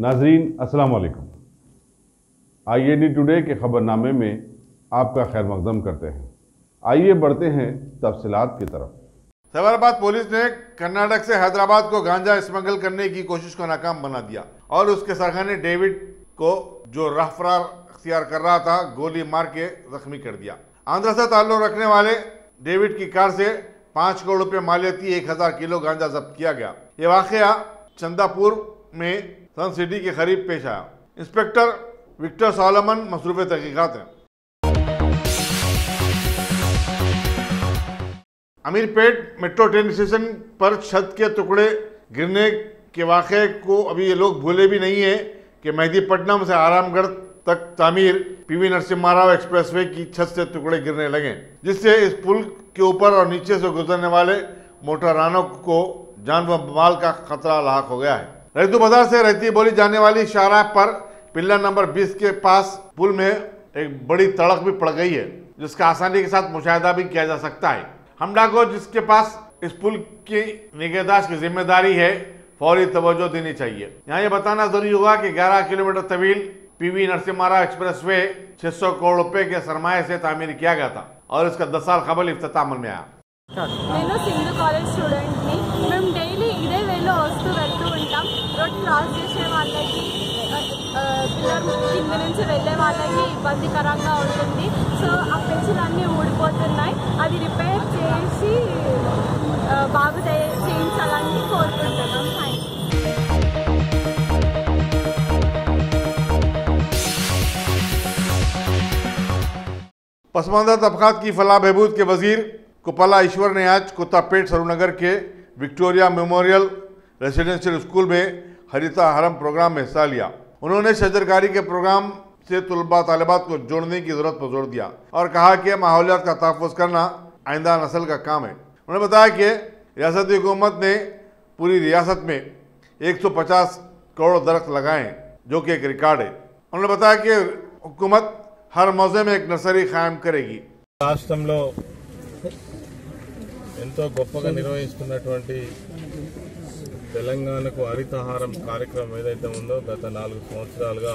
नाजरीन अस्सलाम वालेकुम। IAD टुडे के खबरनामे में आपका खैर मकदम करते हैं। आइए बढ़ते हैं तफसीलात की तरफ। साबरकात पुलिस ने कर्नाटक से हैदराबाद को गांजा स्मगल करने की कोशिश को नाकाम बना दिया और उसके सरगना डेविड को, जो राहफरार अख्तियार कर रहा था, गोली मार के जख्मी कर दिया। आंध्र से ताल्लुक रखने वाले डेविड की कार से 5 करोड़ रुपए मालियती 1000 किलो गांजा जब्त किया गया। ये वाकया चंदापुर में सन सिटी के करीब पेश आया। इंस्पेक्टर विक्टर सोलोमन मसरूफ तहकीकात हैं। अमीरपेट मेट्रो ट्रेन स्टेशन पर छत के टुकड़े गिरने के वाक़े को अभी ये लोग भूले भी नहीं है कि मेहदीपट्टनम से आरामगढ़ तक तामीर PV नरसिम्हा राव एक्सप्रेसवे की छत से टुकड़े गिरने लगे, जिससे इस पुल के ऊपर और नीचे से गुजरने वाले मोटरानों को जान व माल का खतरा लाक हो गया है। रैतू बाजार से रहती बोली जाने वाली शाहराह पर पिल्लर नंबर 20 के पास पुल में एक बड़ी तड़क भी पड़ गई है, जिसका आसानी के साथ मुशाहिदा भी किया जा सकता है। हमला को जिसके पास इस पुल की निगहदाश्त की जिम्मेदारी है, फौरी तवज्जो देनी चाहिए। यहाँ ये बताना जरूरी होगा कि 11 किलोमीटर तवील PV नरसिम्हा राव एक्सप्रेसवे 600 करोड़ रुपए के सरमाए से तामीर किया गया था और इसका 10 साल कबल इफ्तिताह अमल में आया। నేను సింధు కాలేజ్ స్టూడెంట్ని. మేము డైలీ ఇదే వేలో వస్తూ వెళ్తూ ఉంటాం. రోడ్ క్రాస్ చేసే వాళ్ళకి పిల్లర్ కింద నుంచి వెళ్ళే వాళ్ళకి ఇబ్బందికరంగా ఉంటుంది. సో ఆ పెన్సిలన్నీ ఊడిపోతున్నాయి. అది రిపేర్ చేసి బాగు చేయించాలని కోరుకుంటున్నాం. Thank you. पसमानदा तबकात की फलाह बहबूद के वजीर कुपला ईश्वर ने आज कुत्तापेट सरूनगर के विक्टोरिया मेमोरियल रेसिडेंशियल स्कूल में हरिता हरम प्रोग्राम में हिस्सा लिया। उन्होंने शजरकारी के प्रोग्राम से तलबा तालिबात को जोड़ने की जरूरत पर जोर दिया और कहा कि माहौलियात का तहफ़्फ़ुज़ करना आइंदा नस्ल का काम है। उन्होंने बताया कि रियासती हुकूमत ने पूरी रियासत में 150 करोड़ दरख्त लगाए, जो कि एक रिकॉर्ड है। उन्होंने बताया कि हुकूमत हर मौजे में एक नर्सरी कायम करेगी। రాష్ట్రంలో ఎంతో గొప్పగా నిర్వహిస్తున్నటువంటి తెలంగాణకు హరితహారం కార్యక్రమం ఏదైతే ఉందో గత 4 సంవత్సరాలుగా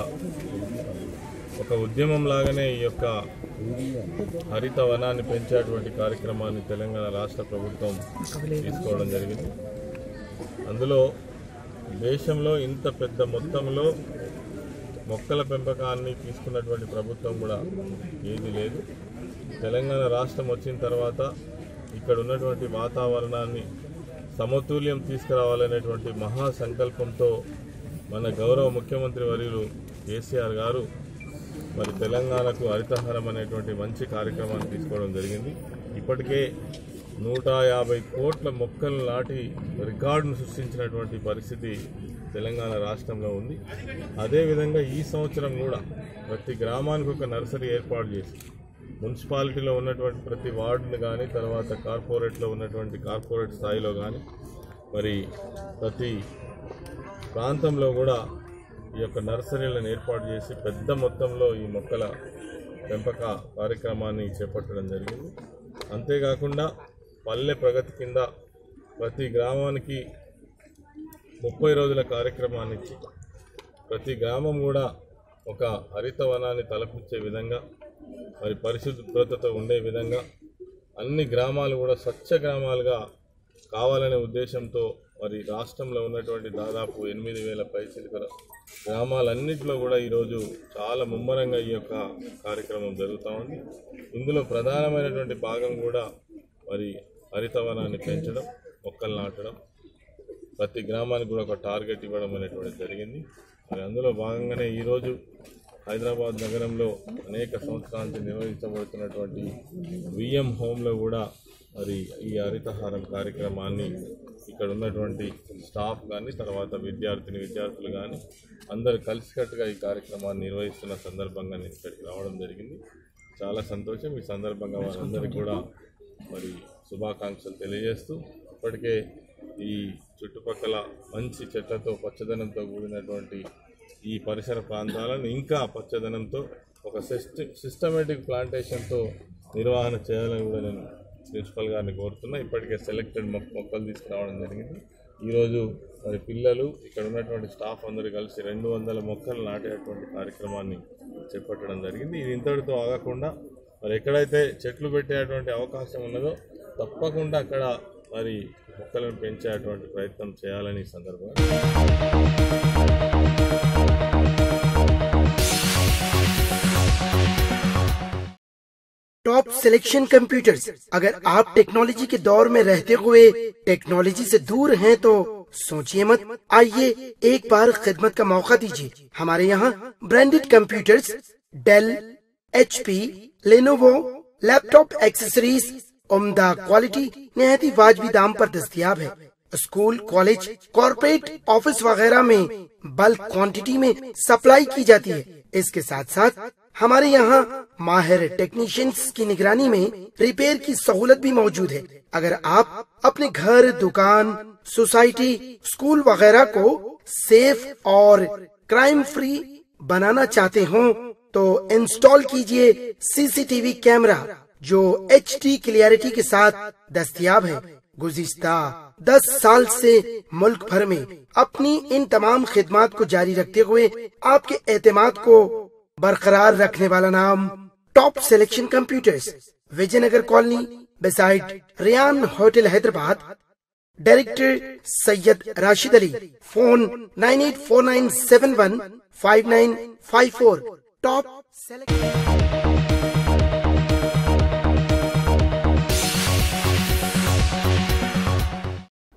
ఒక ఉద్యమం లాగానే ఈ యొక్క హరిత వనాన్ని పెంచేటువంటి కార్యక్రమాన్ని తెలంగాణ రాష్ట్ర ప్రభుత్వం తీసుకోవడం జరిగింది. అందులో దేశంలో ఇంత పెద్ద మొత్తంలో మొక్కల పెంపకాన్ని తీసుకున్నటువంటి ప్రభుత్వం కూడా ఏది లేదు. తెలంగాణ రాష్ట్రం వచ్చిన తర్వాత ఇక్కడ ఉన్నటువంటి వాతావరణాన్ని సమతుల్యం తీసుకురావాలనేటువంటి మహా సంకల్పంతో మన గౌరవ ముఖ్యమంత్రి వర్యులు కేసీఆర్ గారు మరి తెలంగాణకు హరితహారం అనేటువంటి మంచి కార్యక్రమాన్ని తీసుకోవడం జరిగింది. ఇప్పటికే 150 కోట్ల మొక్కలు నాటి రికార్డును సృష్టించినటువంటి పరిస్థితి తెలంగాణ రాష్ట్రంలో ఉంది. అదేవిధంగా ఈ సంవత్సరం కూడా ప్రతి గ్రామానికి ఒక నర్సరీ ఏర్పాటు చేసి మున్సిపాలిటీలో ఉన్నటువంటి ప్రతి వార్డును కానీ, తర్వాత కార్పొరేట్లో ఉన్నటువంటి కార్పొరేట్ స్థాయిలో కానీ, మరి ప్రతి ప్రాంతంలో కూడా ఈ యొక్క నర్సరీలను ఏర్పాటు చేసి పెద్ద మొత్తంలో ఈ మొక్కల పెంపక కార్యక్రమాన్ని చేపట్టడం జరిగింది. అంతేకాకుండా పల్లె ప్రగతి కింద ప్రతి గ్రామానికి 30 రోజుల కార్యక్రమాన్ని ఇచ్చి ప్రతి గ్రామం కూడా ఒక హరిత వనాన్ని తలపించే విధంగా, మరి పరిశుభ్రతతో ఉండే విధంగా అన్ని గ్రామాలు కూడా స్వచ్ఛ గ్రామాలుగా కావాలనే ఉద్దేశంతో మరి రాష్ట్రంలో ఉన్నటువంటి దాదాపు 8000 పైచిలుక గ్రామాలన్నింటిలో కూడా ఈరోజు చాలా ముమ్మరంగా ఈ యొక్క కార్యక్రమం జరుగుతూ ఉంది. ఇందులో ప్రధానమైనటువంటి భాగం కూడా మరి హరితవనాన్ని పెంచడం, మొక్కలు నాటడం, ప్రతి గ్రామానికి కూడా ఒక టార్గెట్ ఇవ్వడం అనేటువంటిది జరిగింది. మరి అందులో భాగంగానే ఈరోజు హైదరాబాద్ నగరంలో అనేక సంవత్సరాల నుంచి నిర్వహించబడుతున్నటువంటి VM హోమ్లో కూడా మరి ఈ హరితహారం కార్యక్రమాన్ని ఇక్కడ ఉన్నటువంటి స్టాఫ్ కానీ, తర్వాత విద్యార్థులు కానీ అందరూ కలిసికట్టుగా ఈ కార్యక్రమాన్ని నిర్వహిస్తున్న సందర్భంగా నేను ఇక్కడికి రావడం జరిగింది. చాలా సంతోషం. ఈ సందర్భంగా వారందరికీ కూడా మరి శుభాకాంక్షలు తెలియజేస్తూ, ఇప్పటికే ఈ చుట్టుపక్కల మంచి చెట్లతో పచ్చదనంతో కూడినటువంటి ఈ పరిసర ప్రాంతాలను ఇంకా పచ్చదనంతో ఒక సిస్టమేటిక్ ప్లాంటేషన్తో నిర్వహణ చేయాలని కూడా నేను ప్రిన్సిపల్ గారిని కోరుతున్నా. ఇప్పటికే సెలెక్టెడ్ మొక్కలు తీసుకురావడం జరిగింది. ఈరోజు మరి పిల్లలు ఇక్కడ ఉన్నటువంటి స్టాఫ్ అందరూ కలిసి 200 మొక్కలు నాటేటువంటి కార్యక్రమాన్ని చేపట్టడం జరిగింది. ఇది ఇంతటితో ఆగకుండా మరి ఎక్కడైతే చెట్లు పెట్టేటువంటి అవకాశం ఉన్నదో తప్పకుండా అక్కడ మరి మొక్కలను పెంచేటువంటి ప్రయత్నం చేయాలని ఈ సందర్భంగా टॉप सिलेक्शन कंप्यूटर्स। अगर आप टेक्नोलॉजी के दौर में रहते हुए टेक्नोलॉजी से दूर हैं तो सोचिए मत, आइए एक बार खिदमत का मौका दीजिए। हमारे यहाँ branded computers Dell, HP, Lenovo, laptop accessories उम्दा क्वालिटी निहायत ही वाजबी दाम पर दस्तयाब है। स्कूल, कॉलेज, कॉर्पोरेट, ऑफिस वगैरह में बल्क क्वांटिटी में सप्लाई की जाती है। इसके साथ साथ हमारे यहाँ माहिर टेक्नीशियंस की निगरानी में रिपेयर की सहूलत भी मौजूद है। अगर आप अपने घर, दुकान, सोसाइटी, स्कूल वगैरह को सेफ और क्राइम फ्री बनाना चाहते हो तो इंस्टॉल कीजिए CCTV कैमरा जो HD क्लियरिटी के साथ दस्तयाब है। गुज़िश्ता 10 साल से मुल्क भर में अपनी इन तमाम खिदमात को जारी रखते हुए आपके एतमाद को बरकरार रखने वाला नाम top selection computers, Vijayanagar colony beside Riyan hotel Hyderabad. Director Syed Rashid Ali. Phone 9849715954। Top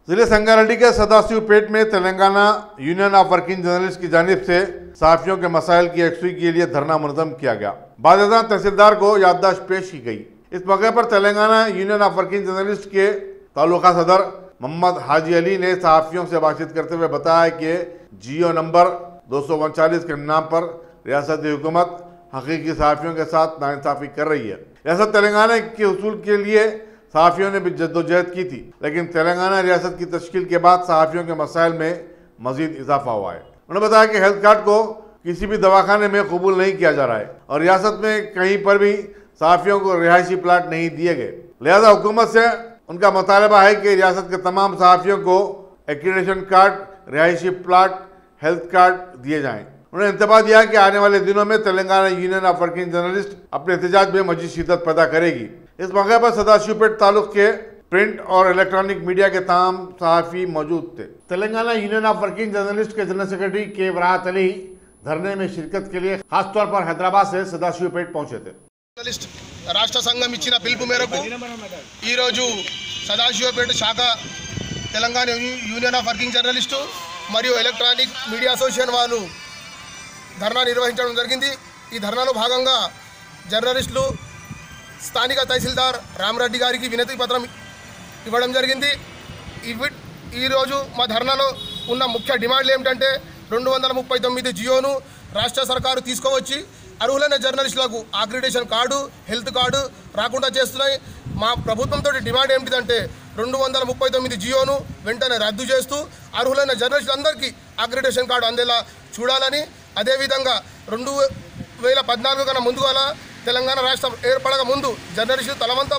जिले संगारेड्डी के सदाशिवपेट में Telangana union of working journalist की जानिब से सहाफियों के मसाइल की यकसुई के लिए धरना मुनज़्ज़म किया गया। बादशाह तहसीलदार को याददाश्त पेश की गई। इस मौके पर Telangana union of working journalist के तालुका सदर मोहम्मद हाजी अली ने सहाफियों से बातचीत करते हुए बताया कि जियो नंबर 239 के नाम पर रियासती हुकूमत हकीकी सहाफियों के साथ नाइंसाफ़ी कर रही है। रियासत तेलंगाना के उसूल के लिए सहाफियों ने भी जद्दोजहद की थी, लेकिन तेलंगाना रियासत की तश्कील के बाद सहाफियों के मसाइल में मजीद इजाफा हुआ है। उन्होंने बताया कि हेल्थ कार्ड को किसी भी दवाखाने में कबूल नहीं किया जा रहा है और रियासत में कहीं पर भी सहाफियों को रिहायशी प्लाट नहीं दिए गए। लिहाजा हुकूमत से उनका मुतालबा है कि रियासत के तमाम सहाफियों को एक्रीडेशन कार्ड, रिहायशी प्लाट, हेल्थ कार्ड दिए जाएँ। उन्होंने इंतबाह दिया कि आने वाले दिनों में Telangana union of working journalist अपने एहतजाज में मजीद शिद्दत पैदा करेगी। इस मौके पर सदाशिवपेट तालुक के प्रिंट और इलेक्ट्रॉनिक मीडिया के तमाम सहाफ़ी मौजूद थे। Telangana union of working journalist के जनरल सेक्रेटरी के वराहत अली धरने में शिरकत के लिए खासतौर पर हैदराबाद से सदाशिवपेट पहुंचे थे। జర్నలిస్ట్ రాష్ట్ర సంఘం ఇచ్చిన పిలుపు మేరకు ఈరోజు సదాశివపేట శాఖ Telangana union of working journalist మరియు ఎలక్ట్రానిక్ మీడియా అసోసియేషన్ వాళ్ళు ధర్నా నిర్వహించడం జరిగింది। ఈ ధర్నాలో భాగంగా జర్నలిస్టులు స్థానిక తహసీల్దార్ రామరెడ్డి గారికి వినతి పత్రం ఇవ్వడం జరిగింది। ఈరోజు మా ధర్నాలో ఉన్న ముఖ్య డిమాండ్లు ఏమిటంటే 239 జియోను రాష్ట్ర సర్కారు తీసుకువచ్చి అర్హులైన జర్నలిస్టులకు అక్రిడిటేషన్ కార్డు, హెల్త్ కార్డు రాకుండా చేస్తున్నాయి। మా ప్రభుత్వంతో డిమాండ్ ఏమిటంటే 239 జియోను వెంటనే రద్దు చేస్తూ అర్హులైన జర్నలిస్టులందరికీ అక్రిడిటేషన్ కార్డు అందేలా చూడాలని, అదేవిధంగా 2014 కన్నా ముందుగా తెలంగాణ రాష్ట్రం ఏర్పడక ముందు జర్నలిస్టులు తలవంత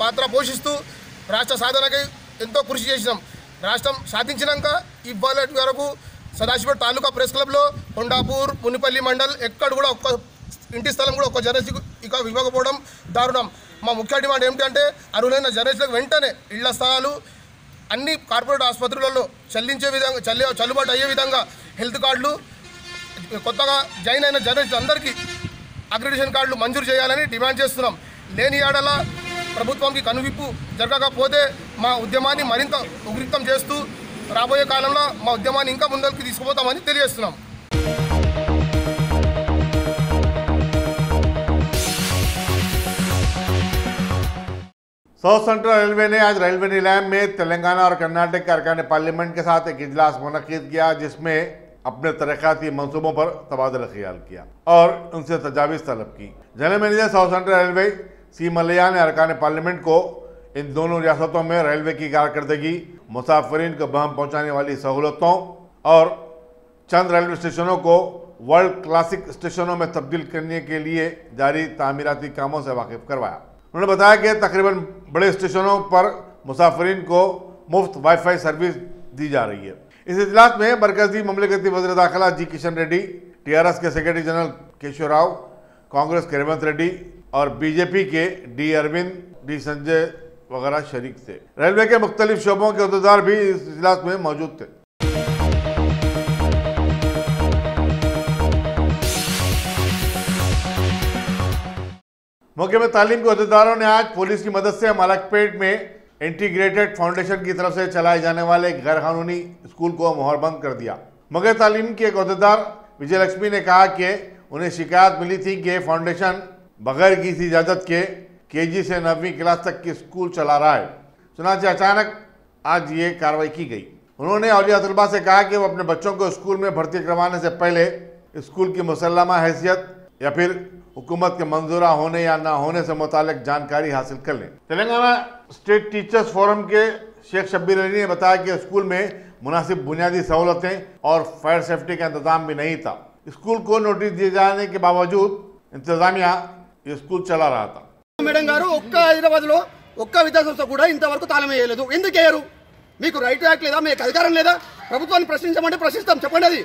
పాత్ర పోషిస్తూ రాష్ట్ర సాధనకై ఎంతో కృషి చేసినాం। రాష్ట్రం సాధించినాక ఇవాళ వరకు సదాశివపేట తాలూకా ప్రెస్ క్లబ్లో కొండాపూర్, మునిపల్లి మండల్ ఎక్కడ కూడా ఒక్క ఇంటి స్థలం కూడా ఒక్క జర్నలిస్టుకు ఇక ఇవ్వకపోవడం దారుణం। మా ముఖ్య డిమాండ్ ఏమిటంటే అర్హులైన జర్నలిస్టులకు వెంటనే ఇళ్ల స్థలాలు అన్ని కార్పొరేట్ ఆసుపత్రులలో చెల్లించే విధంగా చెల్లుబాటు అయ్యే విధంగా హెల్త్ కార్డులు, కొత్తగా జాయిన్ అయిన జర్నలిస్టులు అందరికీ అక్రిడిటేషన్ కార్డులు మంజూరు చేయాలని డిమాండ్ చేస్తున్నాం। లేని ఏడల ప్రభుత్వంకి కనువిప్పు జరగకపోతే మా ఉద్యమాన్ని మరింత ఉగ్రీతం చేస్తూ రాబోయే కాలంలో మా ఉద్యమాన్ని ఇంకా ముందుకు తీసుకుపోతామని తెలియజేస్తున్నాం। साउथ सेंट्रल रेलवे ने आज रेलवे नीलाम में तेलंगाना और कर्नाटक के अरकान पार्लियामेंट के साथ एक इजलास मुनक्किद किया, जिसमें अपने तरक्याती मंसूबों पर तबादला ख्याल किया और उनसे तजावीज़ तलब की। General manager south central railway C Malaiah ने अरकान पार्लियामेंट को इन दोनों रियासतों में रेलवे की कारकर्दगी, मुसाफिरीन को बहम पहुँचाने वाली सहूलतों और चंद रेलवे स्टेशनों को वर्ल्ड क्लासिक स्टेशनों में तब्दील करने के लिए जारी तामीराती कामों से वाकिफ करवाया। उन्होंने बताया कि तकरीबन बड़े स्टेशनों पर मुसाफिरीन को मुफ्त वाईफाई सर्विस दी जा रही है। इस इजलास में मरकजी ममलिकती वज़ीर दाखिला जी किशन रेड्डी, टीआरएस के सेक्रेटरी जनरल केशव राव, कांग्रेस के रेवंत रेड्डी और बीजेपी के डी अरविंद, डी संजय वगैरह शरीक थे। रेलवे के मुख्तलिफ शोबों के अहदेदार भी इस इजलास में मौजूद थे। मौके में तालीम के अहदेदारों ने आज पुलिस की मदद से मलकपेट में इंटीग्रेटेड फाउंडेशन की तरफ से चलाए जाने वाले गैर कानूनी स्कूल को मोहरबंद कर दिया। मगर तालीम के एक अहदेदार विजय लक्ष्मी ने कहा कि उन्हें शिकायत मिली थी कि फाउंडेशन बगैर किसी इजाज़त के केजी से 9वीं क्लास तक की स्कूल चला रहा है। चुनांचे अचानक आज ये कार्रवाई की गई। उन्होंने औलिया तलबा से कहा कि वो अपने बच्चों को स्कूल में भर्ती करवाने से पहले स्कूल की मुसल्लमा हैसियत या फिर हुकूमत के मंजूरा होने या ना होने से मुतालिक जानकारी हासिल कर लें। तेलंगाना स्टेट टीचर्स फोरम के शेख शब्बीर अली ने बताया कि स्कूल में मुनासिब बुनियादी सहूलतें और फायर सेफ्टी का इंतजाम भी नहीं था। स्कूल को नोटिस दिए जाने के बावजूद इंतजामिया ये स्कूल चला रहा था। మేడం గారు ఒక్క హైదరాబాద్లో ఒక్క విద్యాసంస్థ కూడా ఇంతవరకు తాళం వేయలేదు. ఎందుకు వేయరు? మీకు రైట్ యాక్ట్ లేదా? మీకు అధికారం లేదా? ప్రభుత్వాన్ని ప్రశ్నించమంటే ప్రశ్నిస్తాం, చెప్పండి. అది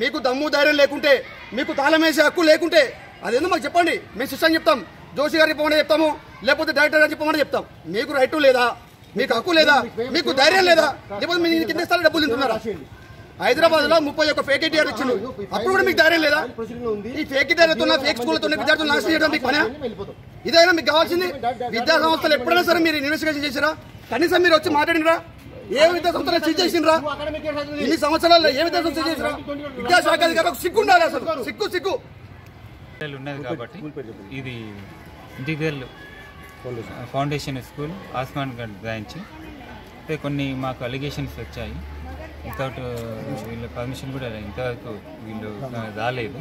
మీకు దమ్ము ధైర్యం లేకుంటే, మీకు తాళం వేసే హక్కు లేకుంటే అదేందో మాకు చెప్పండి. మేము సిస్టమ్ చెప్తాం, జోషి గారు చెప్పమని చెప్తాము, లేకపోతే డైరెక్టర్ గారు చెప్పమని చెప్తాం. మీకు రైట్ లేదా? మీకు హక్కు లేదా? మీకు ధైర్యం లేదా? లేకపోతే మీరు కింద స్థాయి డబ్బులు తింటున్నారా? హైదరాబాద్ లో 31 ఫేక్ ఐటీఆర్ ఇచ్చిండు, అప్పుడు కూడా మీకు ధైర్యం లేదా? ఈ ఫేక్ ఐటీఆర్తో ఫేక్ స్కూళ్లతో విద్యార్థులు నాశనం చేయడం మీకు పనా? ఇదైనా మీకు కావాల్సింది? విద్యా సంస్థలు ఎప్పుడైనా సరే మీరు ఇన్వెస్టిగేషన్ చేసిరా? కనీసం మీరు వచ్చి మాట్లాడినరా? ఏ విద్యా సంస్థలు సీజ్ చేసినరా? ఇన్ని సంవత్సరాల్లో ఏ విద్యా సంస్థ చేసిరా? విద్యాశాఖ అధికారులకు సిగ్గు ఉండాలి. అసలు సిగ్గు ఉన్నది కాబట్టి ఇది integral foundation school Asmangarh branch. కొన్ని మాకు అలిగేషన్స్ వచ్చాయి. వితౌట్ వీళ్ళ పర్మిషన్ కూడా ఇంతవరకు వీళ్ళు రాలేదు.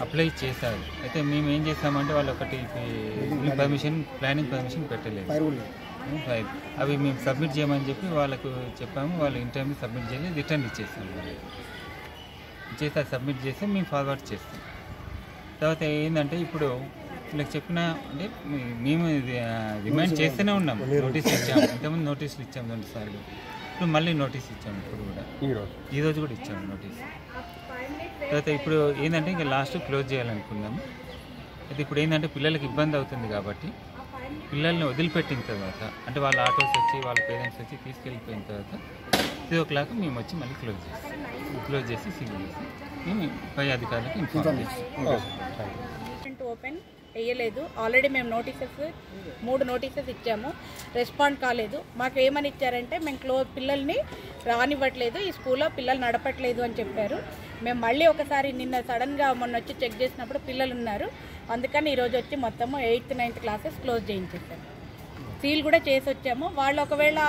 అప్లై చేశారు. అయితే మేము ఏం చేస్తామంటే వాళ్ళు ఒకటి పర్మిషన్, ప్లానింగ్ పర్మిషన్ పెట్టలేదు. అవి మేము సబ్మిట్ చేయమని చెప్పి వాళ్ళకు చెప్పాము. వాళ్ళు ఇంటర్వ్యూ సబ్మిట్ చేసి రిటర్న్ ఇచ్చేస్తాము. చేస్తే సబ్మిట్ చేస్తే మేము ఫార్వర్డ్ చేస్తాం. తర్వాత ఏంటంటే ఇప్పుడు వీళ్ళకి చెప్పిన అంటే మేము రిమైండ్ చేస్తూనే ఉన్నాం. నోటీస్ ఇచ్చాము, ఇంతకుముందు నోటీసులు ఇచ్చాము 2 సార్లు. ఇప్పుడు మళ్ళీ నోటీస్ ఇచ్చాము. ఇప్పుడు కూడా ఈరోజు కూడా ఇచ్చాము నోటీస్. తర్వాత ఇప్పుడు ఏంటంటే ఇంకా లాస్ట్ క్లోజ్ చేయాలనుకున్నాము. అయితే ఇప్పుడు ఏంటంటే పిల్లలకి ఇబ్బంది అవుతుంది కాబట్టి పిల్లల్ని వదిలిపెట్టిన తర్వాత అంటే వాళ్ళ ఆటోస్ వచ్చి వాళ్ళ పేరెంట్స్ వచ్చి తీసుకెళ్ళిపోయిన తర్వాత 3 o'clock మేము వచ్చి మళ్ళీ క్లోజ్ చేసి సీల్ చేసి మేము పై అధికారులకు ఇన్ఫార్మ్ చేస్తాం. ఓపెన్ వేయలేదు. ఆల్రెడీ మేము 3 నోటీసెస్ ఇచ్చాము, రెస్పాండ్ కాలేదు. మాకు ఏమని ఇచ్చారంటే మేము పిల్లల్ని రానివ్వట్లేదు, ఈ స్కూల్లో పిల్లలు నడపట్లేదు అని చెప్పారు. మేము మళ్ళీ ఒకసారి నిన్న సడన్గా మొన్న వచ్చి చెక్ చేసినప్పుడు పిల్లలు ఉన్నారు. అందుకని ఈరోజు వచ్చి మొత్తము 8th, 9th classes close చేయించేసాము. Seal కూడా చేసి వచ్చాము. వాళ్ళు ఒకవేళ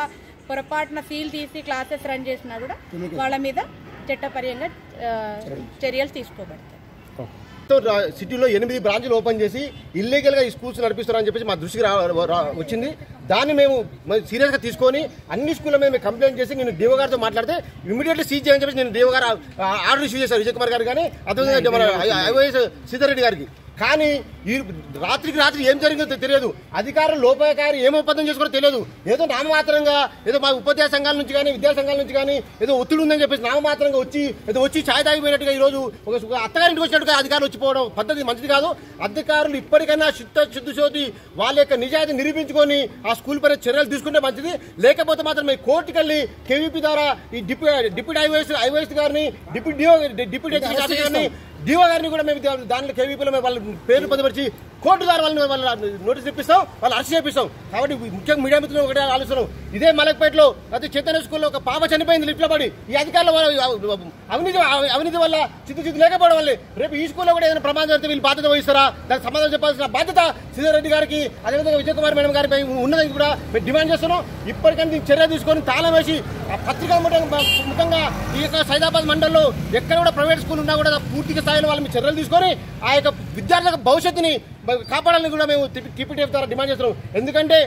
పొరపాటున సీల్ తీసి క్లాసెస్ రన్ చేసినా కూడా వాళ్ళ మీద చట్టపరంగా చర్యలు తీసుకోబడతాయి. సిటీలో 8 బ్రాంచ్లు ఓపెన్ చేసి ఇల్లీగల్గా ఈ స్కూల్స్ నడిపిస్తున్నారని చెప్పేసి మా దృష్టికి వచ్చింది. దాన్ని మేము సీరియస్గా తీసుకొని అన్ని స్కూళ్ళ మీద మేము కంప్లైంట్ చేసి నేను డిఓ గారితో మాట్లాడితే ఇమీడియట్లీ సీజ్ చేయని చెప్పేసి నేను డిఓ గారు ఆర్డర్ ఇష్యూ చేశారు, విజయ్ కుమార్ గారు కానీ అదేవిధంగా మన ఐఓఎస్ సీతారెడ్డి గారికి. కానీ ఈ రాత్రికి రాత్రి ఏం జరిగిందో తెలియదు. అధికారులు లోపాయకారి ఏం ఒప్పందం చేసుకోవడం తెలియదు. ఏదో నామమాత్రంగా ఏదో మా ఉపాధ్యాయ సంఘాల నుంచి కానీ విద్యా సంఘాల నుంచి కానీ ఏదో ఒత్తిడి ఉందని చెప్పేసి నామమాత్రంగా వచ్చి ఛాయ్ తాగిపోయినట్టుగా ఈరోజు ఒక అత్తగారింటికి వచ్చినట్టుగా అధికారులు వచ్చిపోవడం పద్ధతి మంచిది కాదు. అధికారులు ఇప్పటికైనా చిత్తశుద్ధి వాళ్ళ యొక్క నిజాయితీ నిరూపించుకొని ఆ స్కూల్ పైన చర్యలు తీసుకుంటే మంచిది. లేకపోతే మాత్రం మేము కోర్టుకు వెళ్ళి కేవీపీ ద్వారా ఈ డిప్యూటీ ఐఓఎస్ గారిని డిప్యూటీ ఎగ్జిక్యూటివ్ గారిని డిఓ గారిని కూడా మేము దాంట్లో కేవీపీలో మేము వాళ్ళ పేర్లు పొందపరిచి కోర్టు ద్వారా వాళ్ళని నోటీస్ ఇప్పిస్తాం, వాళ్ళు అరెస్ట్ చేపిస్తాం. కాబట్టి ముఖ్యంగా మీడియా మిత్రులు ఒకటే ఆలోచన, ఇదే మలక్పేటలో అదే చైతన్య స్కూల్లో ఒక పాప చనిపోయింది లిఫ్ట్లో పడి. ఈ అధికారుల అవినీతి వల్ల చిత్తశుద్ధి లేకపోవడం వల్లే రేపు ఈ స్కూల్లో కూడా ఏదైనా ప్రమాదం జరిగితే వీళ్ళు బాధ్యత వహిస్తారా? దానికి సమాధానం చెప్పాల్సిన బాధ్యత సీతారెడ్డి గారికి అదేవిధంగా విజయ్ కుమార్ మేడం గారిపై ఉన్నదని కూడా మేము డిమాండ్ చేస్తున్నాం. ఇప్పటికైనా చర్య తీసుకొని తాళం వేసి ఆ పత్రికా ముఖ్యంగా ఈ యొక్క సైదాబాద్ మండలంలో ఎక్కడ కూడా ప్రైవేట్ స్కూల్ ఉన్నా కూడా పూర్తిగా స్థాయిలో వాళ్ళ చర్యలు తీసుకొని ఆ యొక్క విద్యార్థుల భవిష్యత్తుని కాపాడాలని కూడా మేము టీపీటీఎఫ్ ద్వారా డిమాండ్ చేస్తున్నాం. ఎందుకంటే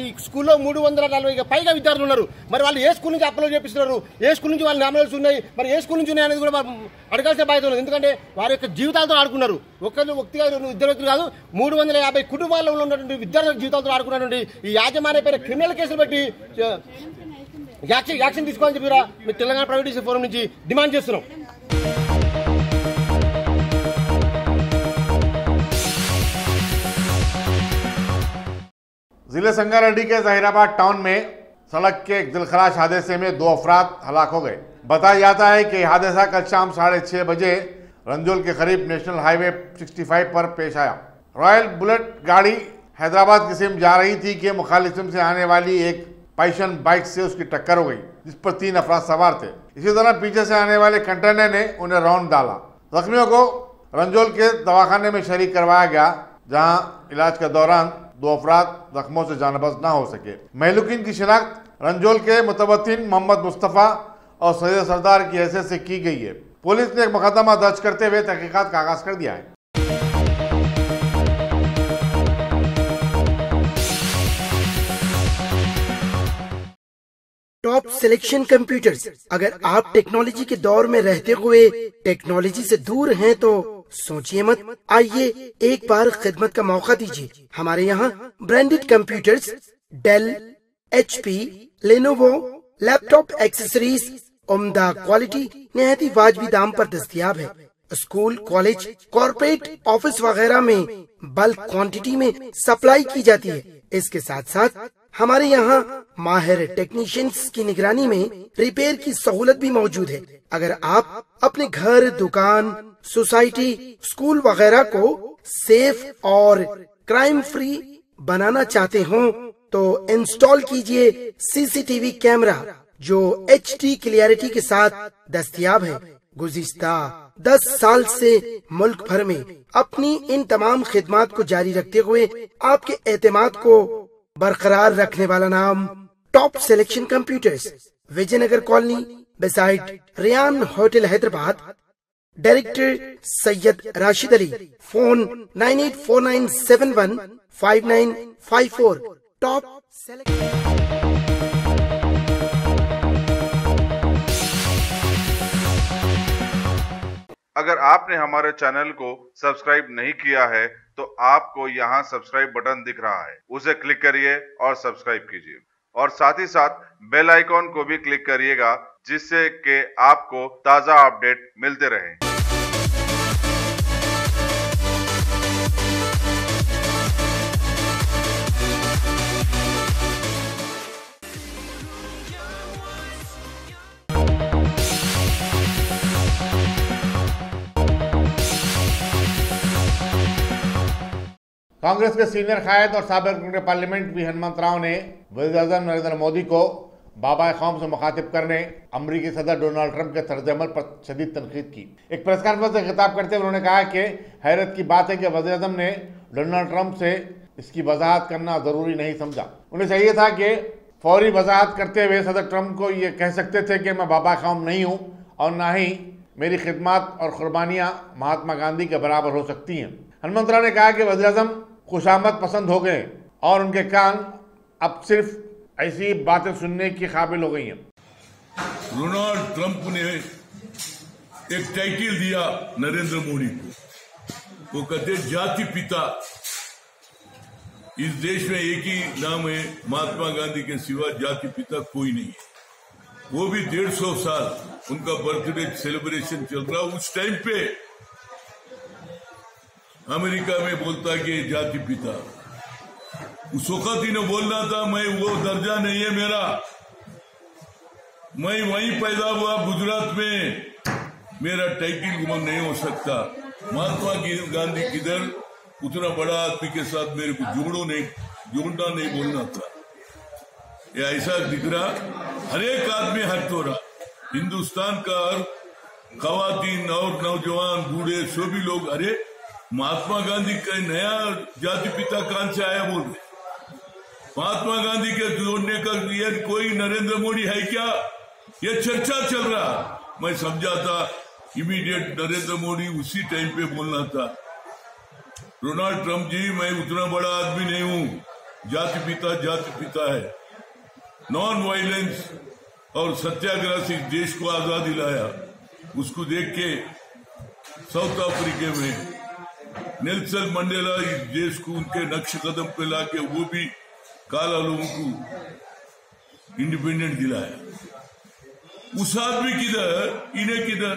ఈ స్కూల్లో 340 పైగా విద్యార్థులు ఉన్నారు. మరి వాళ్ళు ఏ స్కూల్ నుంచి అప్లోడ్ చేపిస్తున్నారు, ఏ స్కూల్ నుంచి వాళ్ళ నామినల్స్ ఉన్నాయి, మరి ఏ స్కూల్ నుంచి ఉన్నాయి అనేది కూడా అడగాల్సిన బాధ్యత ఉంది. ఎందుకంటే వారి యొక్క జీవితాలతో ఆడుకున్నారు. ఒక్కరు వ్యక్తిగా ఇద్దరు వ్యక్తులు కాదు, 350 కుటుంబాల్లో ఉన్నటువంటి విద్యార్థుల జీవితాలతో ఆడుకున్నటువంటి ఈ యాజమాన్య పేరు క్రిమినల్ కేసులు బట్టి యాక్షన్ తీసుకోవాలని చెప్పి మీరు తెలంగాణ ప్రైవేట్ ఫోరం నుంచి డిమాండ్ చేస్తున్నాం. जिले संगारेड्डी के जहीराबाद टाउन में सड़क के एक दिलखराश हादसे में 2 अफराद हलाक हो गए। बताया जाता है कि हादसा कल शाम 6:30 बजे रंजोल के करीब नेशनल हाईवे 65 पर पेश आया। रॉयल बुलेट गाड़ी हैदराबाद की सिम जा रही थी कि मुखालिफ सिम से आने वाली एक पैशन बाइक से उसकी टक्कर हो गई, जिस पर 3 अफराद सवार थे। इसी तरह पीछे से आने वाले कंटेनर ने उन्हें राउंड डाला। जख्मियों को रंजोल के दवाखाने में शरीक करवाया गया, जहां इलाज के दौरान 2 अफराद जख्मों से जानबच न हो सके। महलूकिन की शिनाख्त रंजोल के मुतवत्तिन मोहम्मद मुस्तफ़ा और सैयद सरदार की हैसियत से की गई है। पुलिस ने एक मुकदमा दर्ज करते हुए तहकीकात का आगाज कर दिया है। Top selection computers. अगर आप टेक्नोलॉजी के दौर में रहते हुए टेक्नोलॉजी से दूर हैं तो सोचिए मत, आइए एक बार खिदमत का मौका दीजिए। हमारे यहाँ branded computers Dell, HP, Lenovo, laptop accessories उम्दा क्वालिटी निहायती वाजबी दाम पर दस्तयाब है। स्कूल, कॉलेज, कॉर्पोरेट, ऑफिस वगैरह में बल्क क्वांटिटी में सप्लाई की जाती है। इसके साथ साथ हमारे यहाँ माहिर टेक्नीशियंस की निगरानी में रिपेयर की सहूलत भी मौजूद है। अगर आप अपने घर, दुकान, सोसाइटी, स्कूल वगैरह को सेफ और क्राइम फ्री बनाना चाहते हो तो इंस्टॉल कीजिए CCTV कैमरा जो HD क्लियरिटी के साथ दस्तयाब है। गुज़िश्ता 10 साल से मुल्क भर में अपनी इन तमाम खिदमात को जारी रखते हुए आपके एतमाद को बरकरार रखने वाला नाम top selection computers, Vijayanagar colony beside Riyan hotel Hyderabad. Director Syed Rashid Ali. Phone 9849715954। Top अगर आपने हमारे चैनल को सब्सक्राइब नहीं किया है तो आपको यहाँ सब्सक्राइब बटन दिख रहा है, उसे क्लिक करिए और सब्सक्राइब कीजिए और साथ ही साथ बेल आइकॉन को भी क्लिक करिएगा, जिससे कि आपको ताज़ा अपडेट मिलते रहें। कांग्रेस के सीनियर कायद और साबिक रुकन पार्लियामेंट भी हनुमंत राव ने वज़ीर-ए-आज़म नरेंद्र मोदी को बाबा कौम से मुखातिब करने अमरीकी सदर डोनाल्ड ट्रंप के तर्ज अमल पर शदीद तनकीद की। एक प्रेस कॉन्फ्रेंस से खिताब करते हुए उन्होंने कहा कि हैरत की बात है कि वज़ीर-ए-आज़म ने डोनाल्ड ट्रंप से इसकी वजाहत करना ज़रूरी नहीं समझा। उन्हें चाहिए था कि फौरी वजाहत करते हुए सदर ट्रंप को ये कह सकते थे कि मैं बाबा कौम नहीं हूँ और ना ही मेरी खिदमत और कुर्बानियाँ महात्मा गांधी के बराबर हो सकती हैं। हनुमंत राव ने कहा कि वज़ीर-ए-आज़म खुशामद पसंद हो गए और उनके कान अब सिर्फ ऐसी बातें सुनने की काबिल हो गई हैं। डोनाल्ड ट्रंप ने एक टाइटल दिया नरेंद्र मोदी को, वो कहते जाति पिता। इस देश में एक ही नाम है, महात्मा गांधी के सिवा जाति पिता कोई नहीं है। वो भी 150 साल उनका बर्थडे सेलिब्रेशन चल रहा, उस टाइम पे अमेरिका में बोलता कि जाति पिता। उस वक्त ही ने बोलना था मैं वो दर्जा नहीं है मेरा, मैं वहीं पैदा हुआ गुजरात में, मेरा टाइटल गुम नहीं हो सकता। महात्मा गांधी किधर, उतना बड़ा आदमी के साथ मेरे को जुड़ना नहीं बोलना था। ये ऐसा दिख रहा, हर एक आदमी हक तो रहा, हिंदुस्तान का हर खवातीन और नौजवान बूढ़े सभी लोग, अरे महात्मा गांधी का नया जाति पिता कहां से आया बोल रहे। महात्मा गांधी के जोड़ने का ये कोई नरेंद्र मोदी है क्या, ये चर्चा चल रहा। मैं समझा था इमीडिएट नरेंद्र मोदी उसी टाइम पे बोलना था, डोनाल्ड ट्रंप जी मैं उतना बड़ा आदमी नहीं हूं, जाति पिता है। नॉन वायलेंस और सत्याग्रह से देश को आजादी लाया। उसको देख के साउथ अफ्रीका में नेल्सन मंडेला इस देश को उनके नक्श कदम पे लाके वो भी काला लोगों को इंडिपेंडेंट दिलाया। उस आदमी किधर, इन्हें किधर?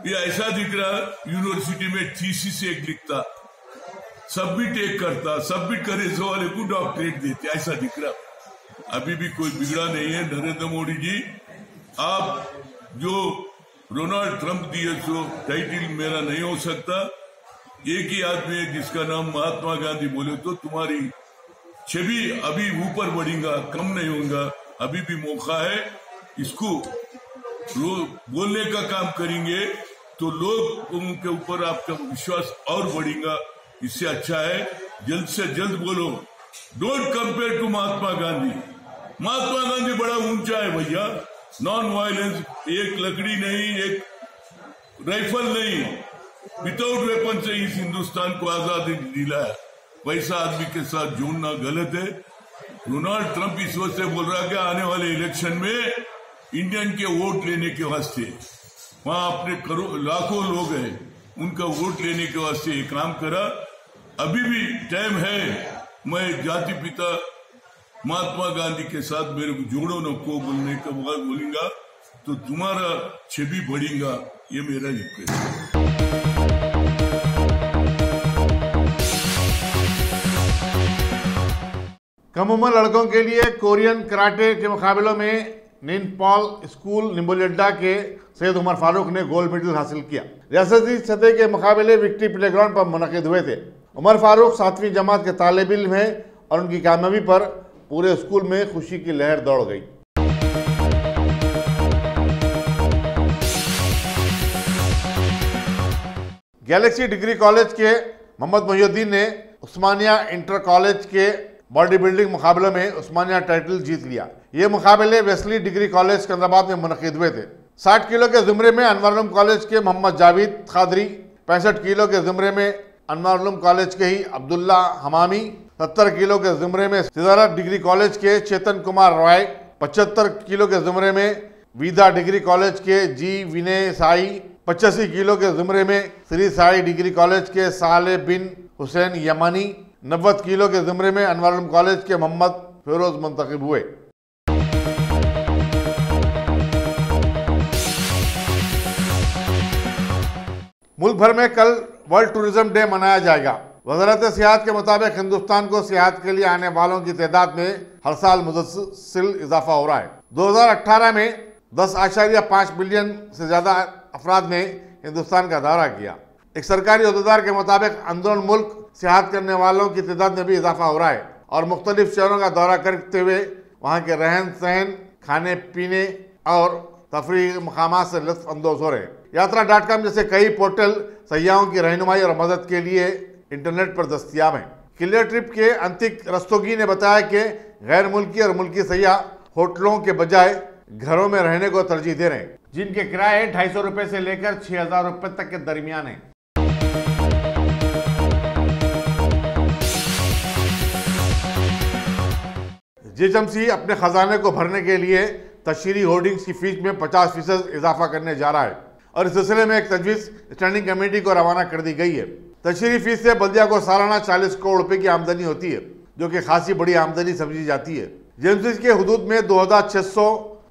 ये ऐसा दिख रहा यूनिवर्सिटी में थीसिस एक लिखता, सबमिट एक करता, सबमिट करे सो वाले को डॉक्टरेट देते, ऐसा दिख रहा। अभी भी कोई बिगड़ा नहीं है। नरेंद्र मोदी जी, आप जो डोनाल्ड ट्रंप दिए सो टाइटल मेरा नहीं हो सकता। एक ही आदमी है जिसका नाम महात्मा गांधी बोले तो तुम्हारी छवि अभी ऊपर बढ़ेगा, कम नहीं होगा। अभी भी मौका है, इसको बोलने का काम करेंगे तो लोग उनके ऊपर आपका विश्वास और बढ़ेगा। इससे अच्छा है जल्द से जल्द बोलो, don't compare to Mahatma Gandhi. Mahatma Gandhi बड़ा ऊंचा है भैया, नॉन वायलेंस, एक लकड़ी नहीं, एक राइफल नहीं, विदाउट वेपन से इस हिंदुस्तान को आजादी दिलाया। वैसा आदमी के साथ जोड़ना गलत है। डोनाल्ड ट्रंप इस वजह से बोल रहा है कि आने वाले इलेक्शन में इंडियन के वोट लेने के वास्ते, वहां अपने लाखों लोग हैं, उनका वोट लेने के वास्ते ये काम करा। अभी भी टाइम है। मैं जाति पिता महात्मा गांधी के साथ मेरे को जोड़ो न को बोलने का बोलूंगा तो तुम्हारा छवि बढ़ेगा, ये मेरा रिक्वेस्ट है। कम उम्र लड़कों के लिए कोरियन कराटे के मुकाबलों में निनपॉल स्कूल निम्बोलिड्डा के सैयद उमर फारूक ने गोल्ड मेडल हासिल किया। रियासती सतह के मुकाबले विक्ट्री प्लेग्राउंड पर मुनक़िद हुए थे। उमर फारूक 7वीं जमात के तालिब इल्म हैं और उनकी कामयाबी पर पूरे स्कूल में खुशी की लहर दौड़ गई। गैलेक्सी डिग्री कॉलेज के मोहम्मद मोहिउद्दीन ने उस्मानिया इंटर कॉलेज के बॉडी बिल्डिंग मुकाबलों में उस्मानिया टाइटल जीत लिया। ये मुकाबले वेस्ली डिग्री कॉलेज सिकंदराबाद में मुनक़िद हुए थे। 60 किलो के ज़ुमरे में अनवर कॉलेज के मोहम्मद जावेद खादरी, 65 किलो के ज़ुमरे में अनवर कॉलेज के ही अब्दुल्ला हमामी, 70 किलो के ज़ुमरे में सिदारा डिग्री कॉलेज के चेतन कुमार रॉय, 75 किलो के ज़ुमरे में वीदा डिग्री कॉलेज के जी विनय साई, 85 किलो के ज़ुमरे में श्री साई डिग्री कॉलेज के साले बिन हुसैन यमानी, 90 किलो के ज़ुमरे में अनवर कॉलेज के मोहम्मद फिरोज मुंतखब हुए। मुल्क भर में कल वर्ल्ड टूरिज्म डे मनाया जाएगा। वज़ारत सियाहत के मुताबिक हिंदुस्तान को सियाहत के लिए आने वालों की तादाद में हर साल मुसलसल इजाफा हो रहा है। 2018 में 10.5 बिलियन से ज़्यादा अफराद ने हिंदुस्तान का दौरा किया। एक सरकारी अहदेदार के मुताबिक अंदरून मुल्क सियाहत करने वालों की तादाद में भी इजाफा हो रहा है और मुख्तलिफ शहरों का दौरा करते हुए वहाँ के रहन सहन, खाने पीने और तफरीह मकामात से लुत्फ अंदोज हो रहे हैं। यात्रा.com जैसे कई पोर्टल सयाहों की रहनुमाई और मदद के लिए इंटरनेट पर दस्तियाब हैं। क्लियर ट्रिप के अंतिक रस्तोगी ने बताया कि गैर मुल्की और मुल्की सयाह होटलों के बजाय घरों में रहने को तरजीह दे रहे हैं, जिनके किराए 250 रुपये से लेकर 6000 रुपये तक के दरमियान हैं। जेएचएमसी अपने खजाने को भरने के लिए तशहीरी होर्डिंग्स की फीस में 50% इजाफा करने जा रहा है और इस सिलसिले में एक तजवीज़ स्टैंडिंग कमेटी को रवाना कर दी गई है। तशहीरी फीस से बल्दिया को सालाना 40 करोड़ रुपए की आमदनी होती है, जो कि खासी बड़ी आमदनी समझी जाती है। जेएमसी के हुदूद में 2600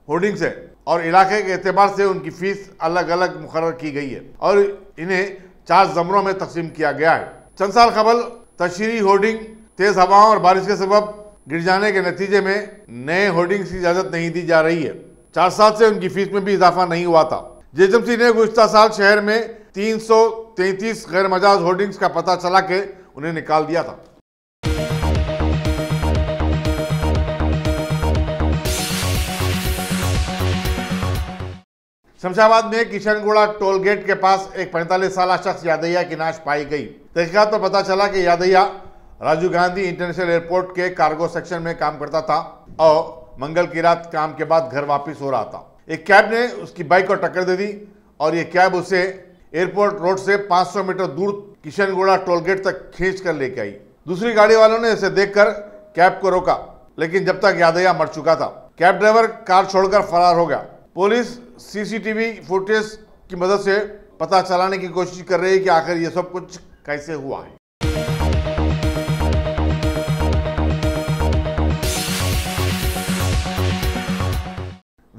होर्डिंग्स है और इलाके के एतबार से उनकी फीस अलग अलग मुकर्रर की गई है और इन्हें 4 ज़मरों में तकसीम किया गया है। चंद साल कबल तशहीरी होर्डिंग तेज़ हवाओं और बारिश के सबब गिर जाने के नतीजे में नए होर्डिंग्स की इजाज़त नहीं दी जा रही है। 4 साल से उनकी फीस में भी इजाफा नहीं हुआ था। जेएचएमसी ने गुज़िश्ता साल शहर में 333 गैर मजाज होर्डिंग्स का पता चला के उन्हें निकाल दिया था। शमशाबाद में किशनगुड़ा टोल गेट के पास एक 45 साल शख्स यादैया की नाश पाई गई। तहकीकात पर पता चला कि यादैया राजीव गांधी इंटरनेशनल एयरपोर्ट के कार्गो सेक्शन में काम करता था और मंगल की रात काम के बाद घर वापस हो रहा था। एक कैब ने उसकी बाइक को टक्कर दे दी और ये कैब उसे एयरपोर्ट रोड से 500 मीटर दूर किशनगुड़ा टोल गेट तक खींच कर लेके आई। दूसरी गाड़ी वालों ने इसे देखकर कैब को रोका, लेकिन जब तक यादैया मर चुका था। कैब ड्राइवर कार छोड़कर फरार हो गया। पुलिस सीसीटीवी फुटेज की मदद से पता चलाने की कोशिश कर रही है कि आखिर ये सब कुछ कैसे हुआ है।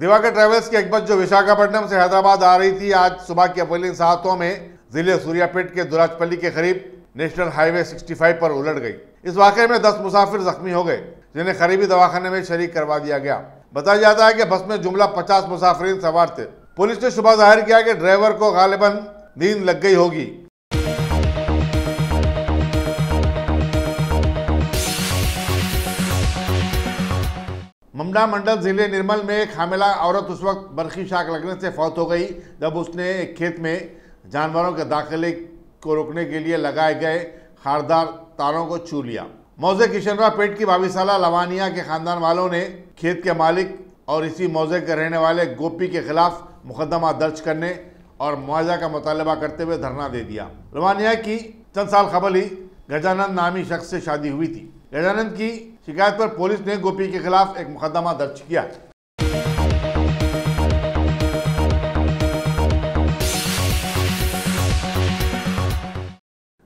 दिवाकर ट्रेवल्स की एक बस जो विशाखापट्टनम से हैदराबाद आ रही थी, आज सुबह की अव्वलीन सातों में जिले सूर्यापेट के दुराजपल्ली के करीब नेशनल हाईवे 65 पर उलट गई। इस वाकये में 10 मुसाफिर जख्मी हो गए, जिन्हें करीबी दवाखाने में शरीक करवा दिया गया। बताया जाता है कि बस में जुमला 50 मुसाफिरीन सवार थे। पुलिस ने शुबा जाहिर किया कि ड्राइवर को गालिबन नींद लग गई होगी। ममदा मंडल जिले निर्मल में एक हामिला औरत उस वक्त बरखी शाख लगने से फौत हो गई जब उसने एक खेत में जानवरों के दाखिले को रोकने के लिए लगाए गए खारदार तारों को छू लिया। मौजे किशनराव पेट की 22 साला लवानिया के खानदान वालों ने खेत के मालिक और इसी मौजे के रहने वाले गोपी के खिलाफ मुकदमा दर्ज करने और मुआवजा का मुतालबा करते हुए धरना दे दिया। लवानिया की चंद साल कबल ही गजानंद नामी शख्स से शादी हुई थी। गजानंद की शिकायत पर पुलिस ने गोपी के खिलाफ एक मुकदमा दर्ज किया।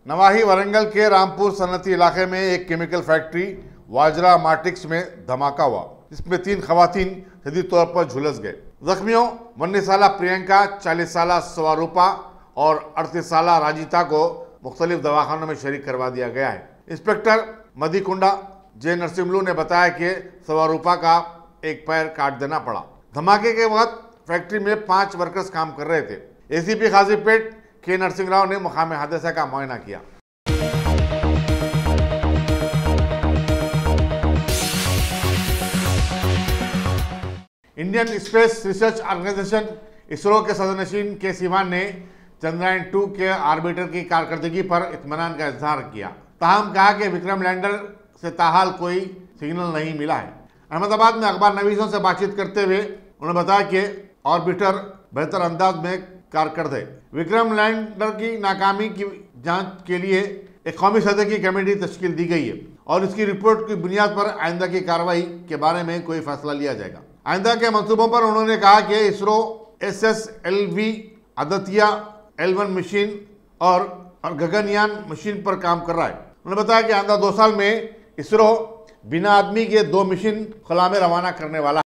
नवाही वरंगल के रामपुर सनती इलाके में एक केमिकल फैक्ट्री वाजरा मार्टिक्स में धमाका हुआ, जिसमें 3 खवातीन शदीद तौर पर झुलस गए। जख्मियों 19 साला प्रियंका, 40 साला स्वरूपा और 38 साला राजिता को मुख्तलिफ दवाखानों में शरीक करवा दिया गया है। इंस्पेक्टर मदीकुंडा जे नरसिम्लू ने बताया कि स्वरूपा का एक पैर काट देना पड़ा। धमाके के वक्त फैक्ट्री में 5 वर्कर्स काम कर रहे थे। एसीपी खाजीपेट के नरसिंह राव ने मुकाम हादसा का मुआयना किया। Indian space research organisation ISRO के सदस्यनशीन के सिवान ने चंद्रयान 2 के ऑर्बिटर की कारकर्दगी पर इत्मीनान का इजहार किया। ताहम कहा कि विक्रम लैंडर से ताहाल कोई सिग्नल नहीं मिला है। अहमदाबाद में अखबार नवीसों से बातचीत करते हुए उन्होंने बताया कि ऑर्बिटर बेहतर अंदाज में कारकर्द है। विक्रम लैंडर की नाकामी की जांच के लिए एक कौमी सतह की कमेटी तश्कील दी गई है और इसकी रिपोर्ट की बुनियाद पर आइंदा की कार्रवाई के बारे में कोई फैसला लिया जाएगा। आइंदा के मंसूबों पर उन्होंने कहा कि ISRO SSLV Aditya L1 machine और गगनयान मशीन पर काम कर रहा है। उन्होंने बताया कि आइंदा 2 साल में इसरो बिना आदमी के 2 मशीन खुला में रवाना करने वाला है।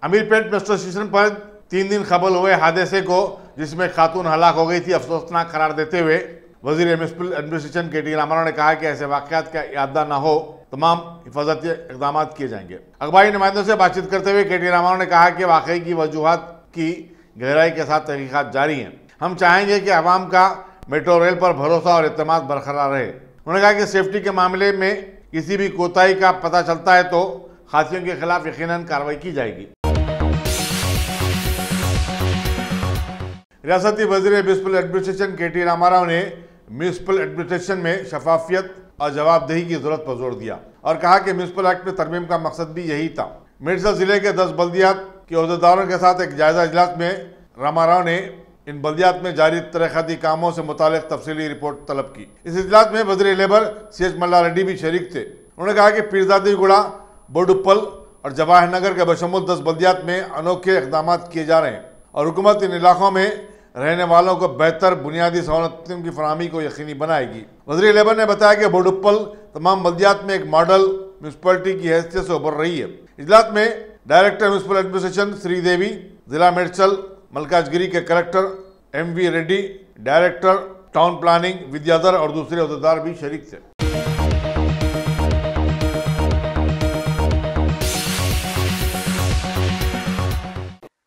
अमीरपेट मेट्रो स्टेशन पर 3 दिन कबल हुए हादसे को, जिसमें खातून हलाक हो गई थी, अफसोसनाक करार देते हुए वजीर म्युनिसिपल एडमिनिस्ट्रेशन KT रामाराव ने कहा कि ऐसे वाकयात का इआदा न हो, तमाम हिफाजती इकदाम किए जाएंगे। अखबारी नुमाइंदों से बातचीत करते हुए KT रामाराव ने कहा कि वाकई की वजूहात की गहराई के साथ तहकीकात जारी हैं। हम चाहेंगे कि आवाम का मेट्रो रेल पर भरोसा और एतमाद बरकरार रहे। उन्होंने कहा कि सेफ्टी के मामले में किसी भी कोताही का पता चलता है तो खातियों के खिलाफ यकीनन कार्रवाई की जाएगी। रियासती वजीर म्युनिसिपल एडमिनिस्ट्रेशन KT रामाराव ने म्युनिसिपल एडमिनिस्ट्रेशन में शफाफियत और जवाबदेही की जरूरत पर जोर दिया और कहा कि म्युनिसिपल एक्ट में तरमीम का मकसद भी यही था। मेरठ जिले के 10 बल्दियात के अहदेदारों के साथ एक जायजा इजलास में रामाराव ने इन बल्दियात में जारी तरक्याती कामों से मुतालिक तफसीली रिपोर्ट तलब की। इस इजलास में वज़ीर लेबर CH मल्ला रेड्डी भी शरीक थे। उन्होंने कहा कि पीरजादीगुड़ा, बोडुप्पल और जवाहर नगर के बशमूल 10 बल्दियात में अनोखे इकदाम किए जा रहे हैं और हुकूमत इन इलाकों में रहने वालों को बेहतर बुनियादी सहूलतों की फराहमी को यकीनी बनाएगी। वज़ीर लेबर ने बताया कि बोडुप्पल तमाम बल्दियात में एक मॉडल म्यूनसिपलिटी की हैसियत से उभर रही है। इजलास में डायरेक्टर म्युनिसिपल एडमिनिस्ट्रेशन श्रीदेवी, जिला मेडचल मलकाजगिरी के collector MV Reddy, director town planning Vidyadhar और दूसरे अहदेदार भी शरीक थे।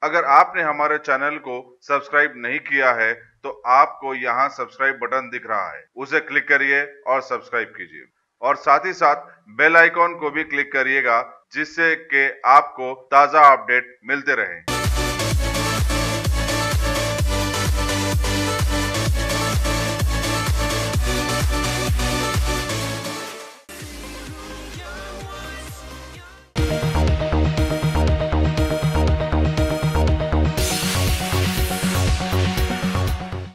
अगर आपने हमारे चैनल को सब्सक्राइब नहीं किया है तो आपको यहाँ सब्सक्राइब बटन दिख रहा है, उसे क्लिक करिए और सब्सक्राइब कीजिए और साथ ही साथ बेल आइकॉन को भी क्लिक करिएगा, जिससे कि आपको ताज़ा अपडेट मिलते रहें।